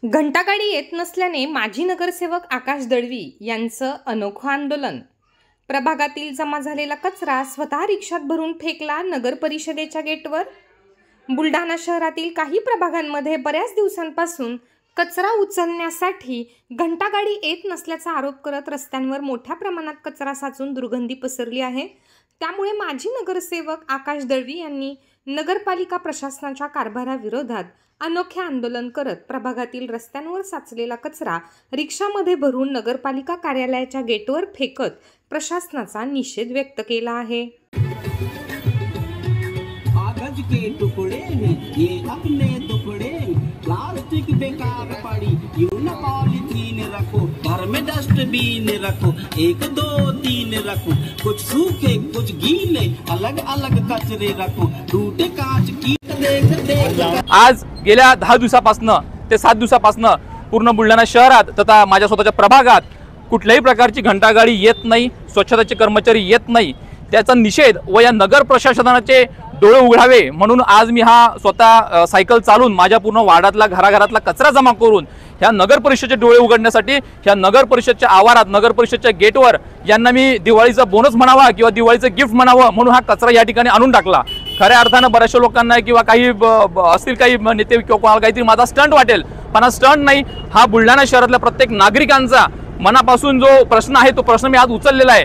घंटागाडी येत नसल्याने माजी नगरसेवक आकाश दळवी यांचं अनोखं आंदोलन। प्रभागातील जमा झालेला कचरा स्वतः रिक्षात भरून फेकला नगर परिषदेच्या गेटवर। बुलढाणा शहरातील काही प्रभागांमध्ये बऱ्याच दिवसांपासून कचरा उचलण्यासाठी घंटागाडी येत नसल्याचा आरोप करत रस्त्यांवर मोठ्या प्रमाणात कचरा साचून दुर्गंधी पसरली आहे। त्यामुळे माजी नगरसेवक आकाश दळवी यांनी नगरपालिका प्रशासनाच्या कारभाराविरोधात अनोखे आंदोलन करत प्रभागातील रस्त्यांवर साचलेला कचरा रिक्षामध्ये भरून नगरपालिका कार्यालयाच्या गेटवर फेकत प्रशासनाचा निषेध व्यक्त केला आहे। कागज के टुकड़े हैं ये अपने टुकड़े, प्लास्टिक बेकार पड़ी यूं न पॉलीथीन रखो, घर में डस्टबिन रखो, 1 2 3 रखो, कुछ सूखे कुछ गीले अलग अलग कचरे रखो, टूटे कांच की देख। आज गेल्या 10 दिवसापासून ते 7 दिवसापासून पूर्ण बुलढाणा शहरात तथा माझ्या स्वतःच्या प्रभागात कुठल्याही प्रकारची घंटागाडी येत नाही, स्वच्छताचे कर्मचारी येत नाही। त्याचा निषेध व या नगर प्रशासनाचे डोळे उघडावे म्हणून आज मी हा स्वतः सायकल चालून माझ्या पूर्ण वार्डातला घराघरातला कचरा जमा करून ह्या नगर परिषदेचे डोळे उघडण्यासाठी ह्या नगर परिषदेच्या आवारात नगर परिषदेच्या गेटवर यांना मी दिवाळीचा बोनस म्हणावा किंवा दिवाळीचं गिफ्ट म्हणावं म्हणून हा कचरा या ठिकाणी आणून टाकला। खऱ्या अर्थानं बऱ्याचशा लोकांना किंवा काही असतील काही नेते किंवा कोणाला काहीतरी माझा स्टंट वाटेल, पण हा स्टंट नाही। हा बुलढाणा शहरातल्या प्रत्येक नागरिकांचा मनापासून जो प्रश्न आहे तो प्रश्न मी आज उचललेला आहे।